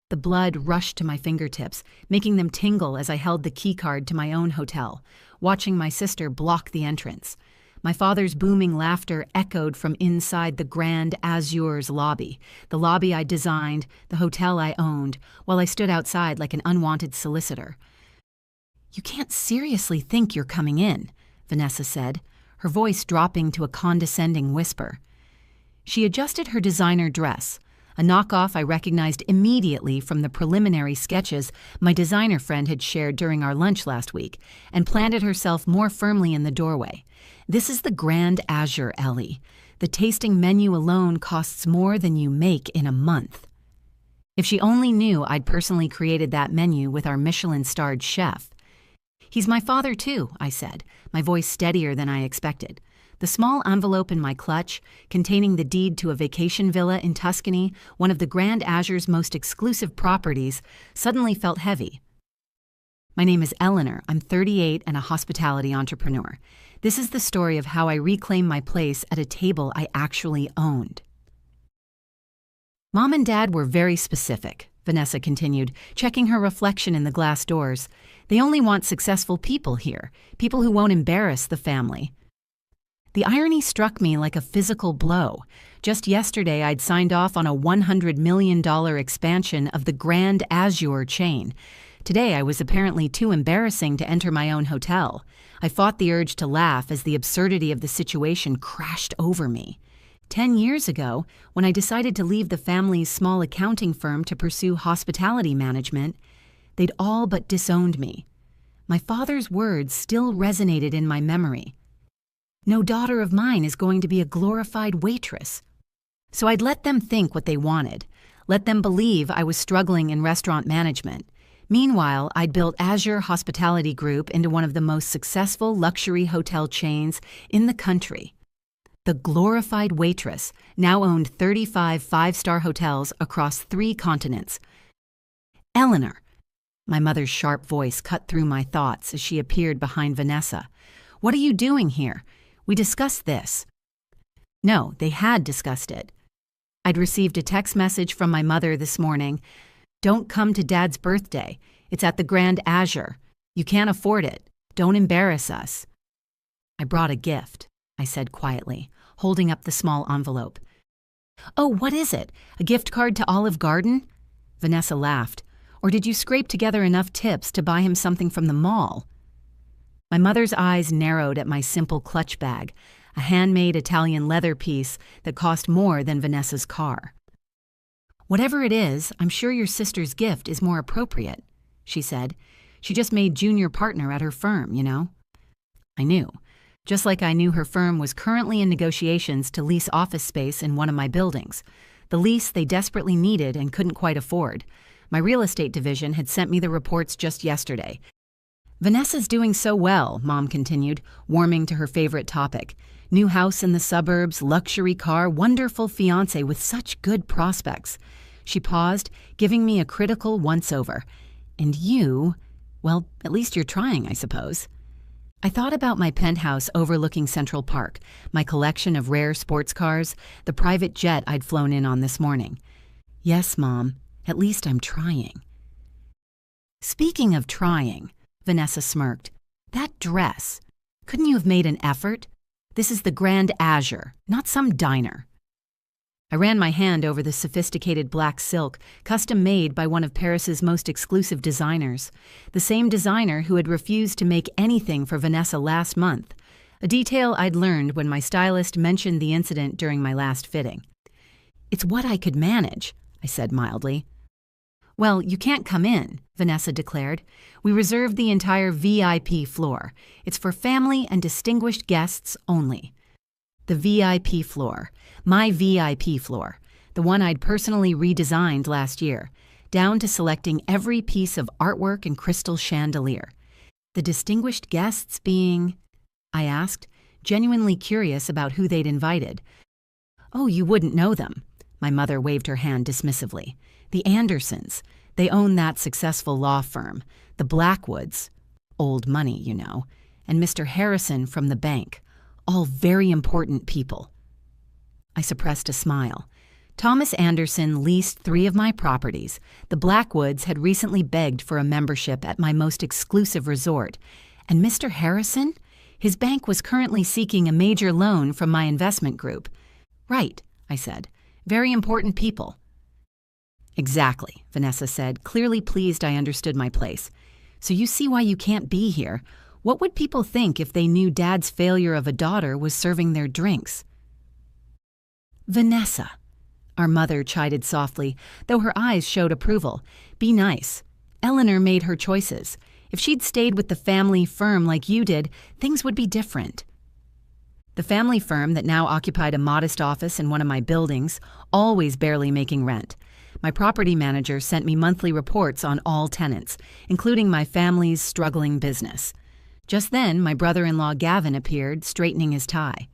The blood rushed to my fingertips, making them tingle as I held the keycard to my own hotel, watching my sister block the entrance. My father's booming laughter echoed from inside the Grand Azure's lobby, the lobby I designed, the hotel I owned, while I stood outside like an unwanted solicitor. "You can't seriously think you're coming in," Vanessa said, her voice dropping to a condescending whisper. She adjusted her designer dress, a knockoff I recognized immediately from the preliminary sketches my designer friend had shared during our lunch last week, and planted herself more firmly in the doorway. "This is the Grand Azure, Ellie. The tasting menu alone costs more than you make in a month." If she only knew I'd personally created that menu with our Michelin-starred chef. "He's my father too," I said, my voice steadier than I expected. The small envelope in my clutch, containing the deed to a vacation villa in Tuscany, one of the Grand Azure's most exclusive properties, suddenly felt heavy. "My name is Eleanor. I'm 38 and a hospitality entrepreneur. This is the story of how I reclaimed my place at a table I actually owned." "Mom and Dad were very specific," Vanessa continued, checking her reflection in the glass doors. "They only want successful people here, people who won't embarrass the family." The irony struck me like a physical blow. Just yesterday, I'd signed off on a $100 million expansion of the Grand Azure chain. Today, I was apparently too embarrassing to enter my own hotel. I fought the urge to laugh as the absurdity of the situation crashed over me. 10 years ago, when I decided to leave the family's small accounting firm to pursue hospitality management, they'd all but disowned me. My father's words still resonated in my memory. No daughter of mine is going to be a glorified waitress. So I'd let them think what they wanted, let them believe I was struggling in restaurant management. Meanwhile, I'd built Azure Hospitality Group into one of the most successful luxury hotel chains in the country. The glorified waitress now owned 35 five-star hotels across 3 continents. "Eleanor," my mother's sharp voice cut through my thoughts as she appeared behind Vanessa. "What are you doing here? We discussed this." No, they had discussed it. I'd received a text message from my mother this morning. "Don't come to Dad's birthday. It's at the Grand Azure. You can't afford it. Don't embarrass us." "I brought a gift," I said quietly, holding up the small envelope. "Oh, what is it? A gift card to Olive Garden?" Vanessa laughed. "Or did you scrape together enough tips to buy him something from the mall?" My mother's eyes narrowed at my simple clutch bag, a handmade Italian leather piece that cost more than Vanessa's car. "Whatever it is, I'm sure your sister's gift is more appropriate," she said. "She just made junior partner at her firm, you know." I knew. Just like I knew her firm was currently in negotiations to lease office space in one of my buildings, the lease they desperately needed and couldn't quite afford. My real estate division had sent me the reports just yesterday. "Vanessa's doing so well," Mom continued, warming to her favorite topic. "New house in the suburbs, luxury car, wonderful fiancé with such good prospects." She paused, giving me a critical once-over. "And you, well, at least you're trying, I suppose." I thought about my penthouse overlooking Central Park, my collection of rare sports cars, the private jet I'd flown in on this morning. "Yes, Mom, at least I'm trying." "Speaking of trying," Vanessa smirked, "that dress, couldn't you have made an effort? This is the Grand Azure, not some diner." I ran my hand over the sophisticated black silk, custom-made by one of Paris's most exclusive designers, the same designer who had refused to make anything for Vanessa last month, a detail I'd learned when my stylist mentioned the incident during my last fitting. "It's what I could manage," I said mildly. "Well, you can't come in," Vanessa declared. "We reserved the entire VIP floor. It's for family and distinguished guests only." The VIP floor, my VIP floor, the one I'd personally redesigned last year, down to selecting every piece of artwork and crystal chandelier. The distinguished guests being, I asked, genuinely curious about who they'd invited. "Oh, you wouldn't know them." My mother waved her hand dismissively. "The Andersons. They own that successful law firm. The Blackwoods. Old money, you know. And Mr. Harrison from the bank. All very important people." I suppressed a smile. Thomas Anderson leased 3 of my properties. The Blackwoods had recently begged for a membership at my most exclusive resort. And Mr. Harrison? His bank was currently seeking a major loan from my investment group. Right, I said. Very important people. Exactly, Vanessa said, clearly pleased I understood my place. So you see why you can't be here. What would people think if they knew Dad's failure of a daughter was serving their drinks? Vanessa, our mother chided softly, though her eyes showed approval. Be nice. Eleanor made her choices. If she'd stayed with the family firm like you did, things would be different. The family firm that now occupied a modest office in one of my buildings, always barely making rent. My property manager sent me monthly reports on all tenants, including my family's struggling business. Just then, my brother-in-law Gavin appeared, straightening his tie.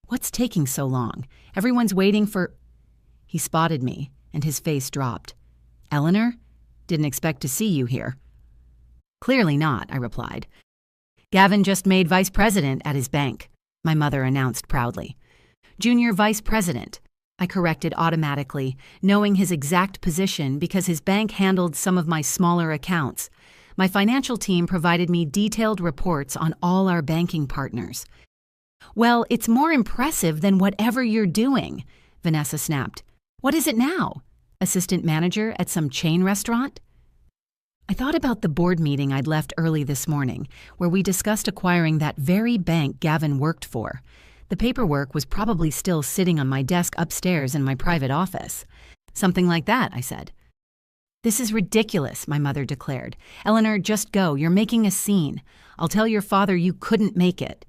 What's taking so long? Everyone's waiting for... He spotted me, and his face dropped. Eleanor? Didn't expect to see you here. Clearly not, I replied. Gavin just made vice president at his bank, my mother announced proudly. Junior vice president, I corrected automatically, knowing his exact position because his bank handled some of my smaller accounts. My financial team provided me detailed reports on all our banking partners. Well, it's more impressive than whatever you're doing, Vanessa snapped. What is it now? Assistant manager at some chain restaurant? I thought about the board meeting I'd left early this morning, where we discussed acquiring that very bank Gavin worked for. The paperwork was probably still sitting on my desk upstairs in my private office. Something like that, I said. This is ridiculous, my mother declared. Eleanor, just go. You're making a scene. I'll tell your father you couldn't make it.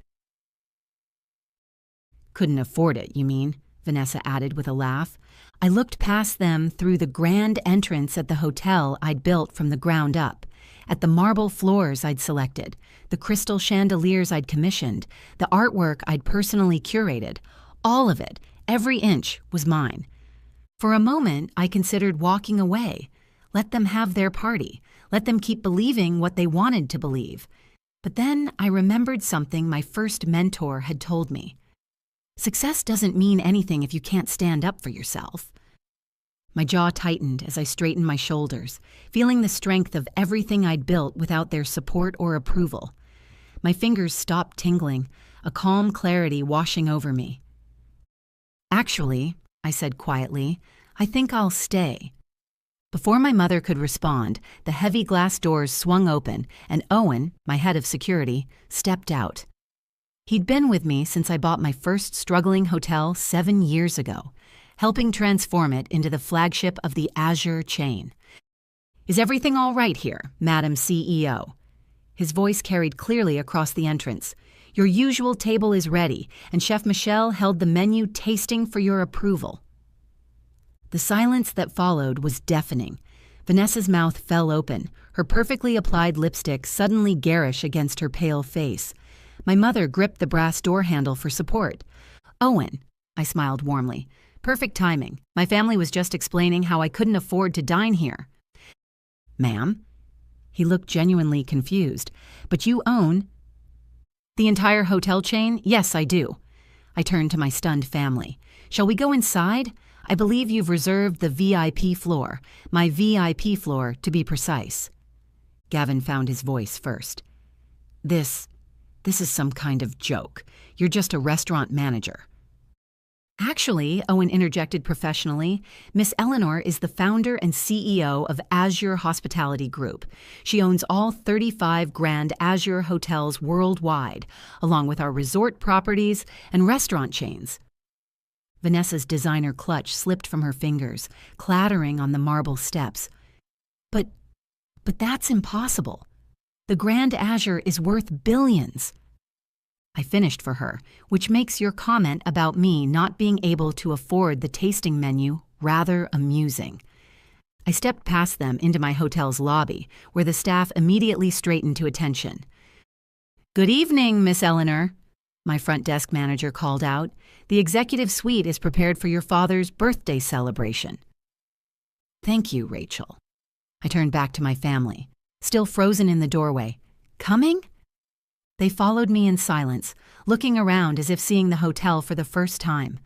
Couldn't afford it, you mean? Vanessa added with a laugh. I looked past them through the grand entrance at the hotel I'd built from the ground up, at the marble floors I'd selected, the crystal chandeliers I'd commissioned, the artwork I'd personally curated. All of it, every inch, was mine. For a moment, I considered walking away. Let them have their party. Let them keep believing what they wanted to believe. But then I remembered something my first mentor had told me. Success doesn't mean anything if you can't stand up for yourself. My jaw tightened as I straightened my shoulders, feeling the strength of everything I'd built without their support or approval. My fingers stopped tingling, a calm clarity washing over me. Actually, I said quietly, I think I'll stay. Before my mother could respond, the heavy glass doors swung open, and Owen, my head of security, stepped out. He'd been with me since I bought my first struggling hotel 7 years ago, helping transform it into the flagship of the Azure chain. Is everything all right here, Madam CEO? His voice carried clearly across the entrance. Your usual table is ready, and Chef Michelle held the menu tasting for your approval. The silence that followed was deafening. Vanessa's mouth fell open, her perfectly applied lipstick suddenly garish against her pale face. My mother gripped the brass door handle for support. Owen, I smiled warmly. Perfect timing. My family was just explaining how I couldn't afford to dine here. Ma'am? He looked genuinely confused. But you own... The entire hotel chain? Yes, I do. I turned to my stunned family. Shall we go inside? I believe you've reserved the VIP floor. My VIP floor, to be precise. Gavin found his voice first. This is some kind of joke. You're just a restaurant manager. Actually, Owen interjected professionally, Miss Eleanor is the founder and CEO of Azure Hospitality Group. She owns all 35 grand Azure hotels worldwide, along with our resort properties and restaurant chains. Vanessa's designer clutch slipped from her fingers, clattering on the marble steps. But that's impossible. The Grand Azure is worth billions. I finished for her, which makes your comment about me not being able to afford the tasting menu rather amusing. I stepped past them into my hotel's lobby, where the staff immediately straightened to attention. Good evening, Miss Eleanor, my front desk manager called out. The executive suite is prepared for your father's birthday celebration. Thank you, Rachel. I turned back to my family, still frozen in the doorway. Coming? They followed me in silence, looking around as if seeing the hotel for the first time.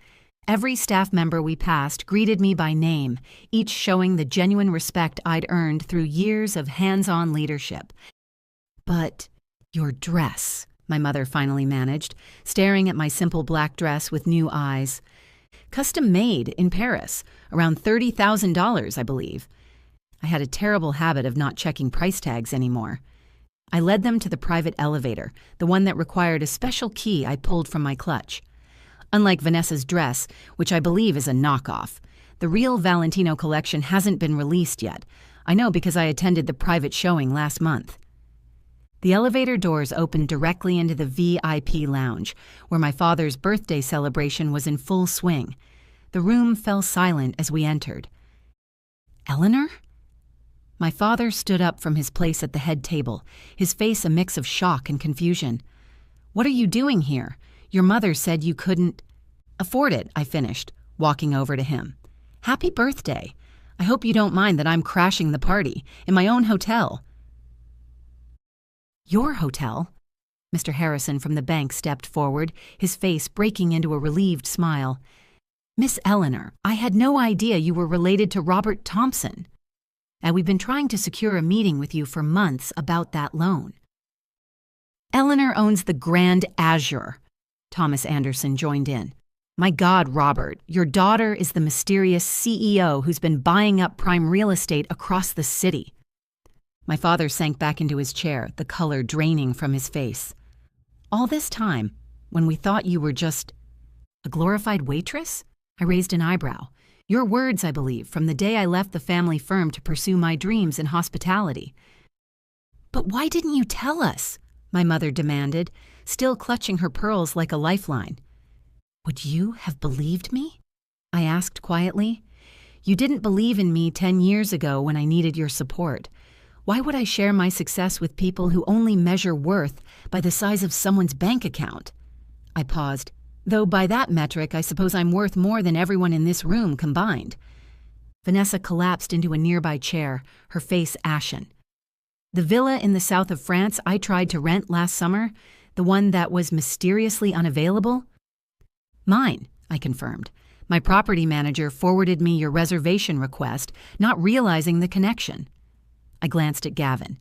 Every staff member we passed greeted me by name, each showing the genuine respect I'd earned through years of hands-on leadership. But your dress, my mother finally managed, staring at my simple black dress with new eyes. Custom made in Paris, around $30,000, I believe. I had a terrible habit of not checking price tags anymore. I led them to the private elevator, the one that required a special key I pulled from my clutch. Unlike Vanessa's dress, which I believe is a knockoff, the real Valentino collection hasn't been released yet. I know because I attended the private showing last month. The elevator doors opened directly into the VIP lounge, where my father's birthday celebration was in full swing. The room fell silent as we entered. Eleanor? My father stood up from his place at the head table, his face a mix of shock and confusion. What are you doing here? Your mother said you couldn't afford it, I finished, walking over to him. Happy birthday. I hope you don't mind that I'm crashing the party in my own hotel. Your hotel? Mr. Harrison from the bank stepped forward, his face breaking into a relieved smile. Miss Eleanor, I had no idea you were related to Robert Thompson. And we've been trying to secure a meeting with you for months about that loan. Eleanor owns the Grand Azure. Thomas Anderson joined in. My God, Robert, your daughter is the mysterious CEO who's been buying up prime real estate across the city. My father sank back into his chair, the color draining from his face. All this time, when we thought you were just a glorified waitress? I raised an eyebrow. Your words, I believe, from the day I left the family firm to pursue my dreams in hospitality. But why didn't you tell us? My mother demanded, still clutching her pearls like a lifeline. Would you have believed me? I asked quietly. You didn't believe in me 10 years ago when I needed your support. Why would I share my success with people who only measure worth by the size of someone's bank account? I paused. Though by that metric, I suppose I'm worth more than everyone in this room combined. Vanessa collapsed into a nearby chair, her face ashen. The villa in the south of France I tried to rent last summer, the one that was mysteriously unavailable? Mine, I confirmed. My property manager forwarded me your reservation request, not realizing the connection. I glanced at Gavin.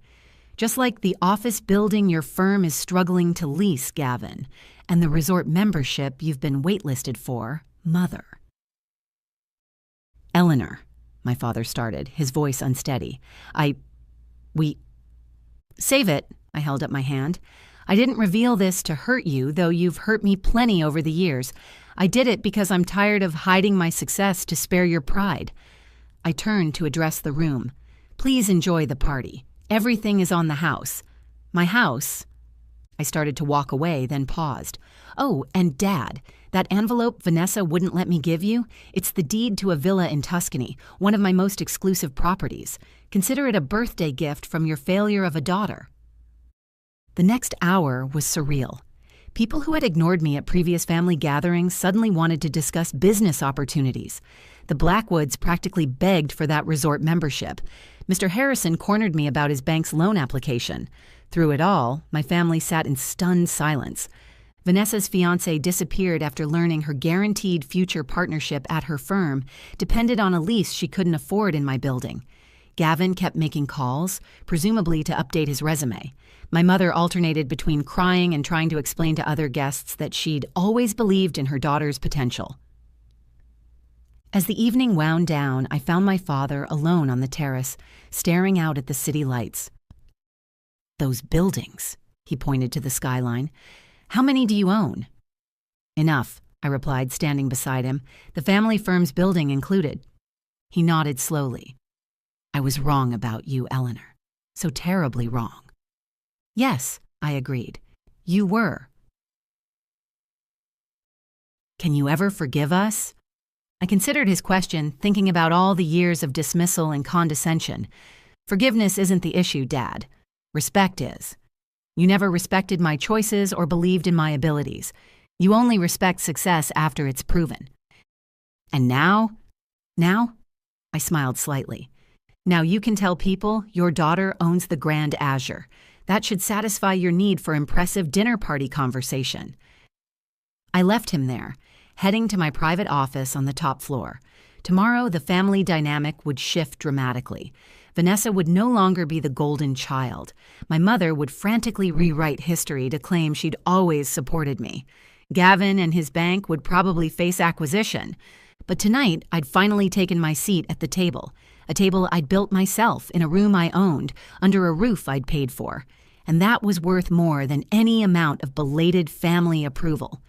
Just like the office building your firm is struggling to lease, Gavin, and the resort membership you've been waitlisted for, Mother. Eleanor, my father started, his voice unsteady. Save it, I held up my hand. I didn't reveal this to hurt you, though you've hurt me plenty over the years. I did it because I'm tired of hiding my success to spare your pride. I turned to address the room. Please enjoy the party. Everything is on the house. My house? I started to walk away, then paused. Oh, and Dad, that envelope Vanessa wouldn't let me give you, it's the deed to a villa in Tuscany, one of my most exclusive properties. Consider it a birthday gift from your failure of a daughter. The next hour was surreal. People who had ignored me at previous family gatherings suddenly wanted to discuss business opportunities. The Blackwoods practically begged for that resort membership. Mr. Harrison cornered me about his bank's loan application. Through it all, my family sat in stunned silence. Vanessa's fiancé disappeared after learning her guaranteed future partnership at her firm depended on a lease she couldn't afford in my building. Gavin kept making calls, presumably to update his resume. My mother alternated between crying and trying to explain to other guests that she'd always believed in her daughter's potential. As the evening wound down, I found my father alone on the terrace, staring out at the city lights. Those buildings, he pointed to the skyline. How many do you own? Enough, I replied, standing beside him, the family firm's building included. He nodded slowly. I was wrong about you, Eleanor. So terribly wrong. Yes, I agreed. You were. Can you ever forgive us? I considered his question, thinking about all the years of dismissal and condescension. Forgiveness isn't the issue, Dad. Respect is. You never respected my choices or believed in my abilities. You only respect success after it's proven. And now? Now? I smiled slightly. Now you can tell people your daughter owns the Grand Azure. That should satisfy your need for impressive dinner party conversation. I left him there, heading to my private office on the top floor. Tomorrow, the family dynamic would shift dramatically. Vanessa would no longer be the golden child. My mother would frantically rewrite history to claim she'd always supported me. Gavin and his bank would probably face acquisition. But tonight, I'd finally taken my seat at the table, a table I'd built myself in a room I owned, under a roof I'd paid for. And that was worth more than any amount of belated family approval.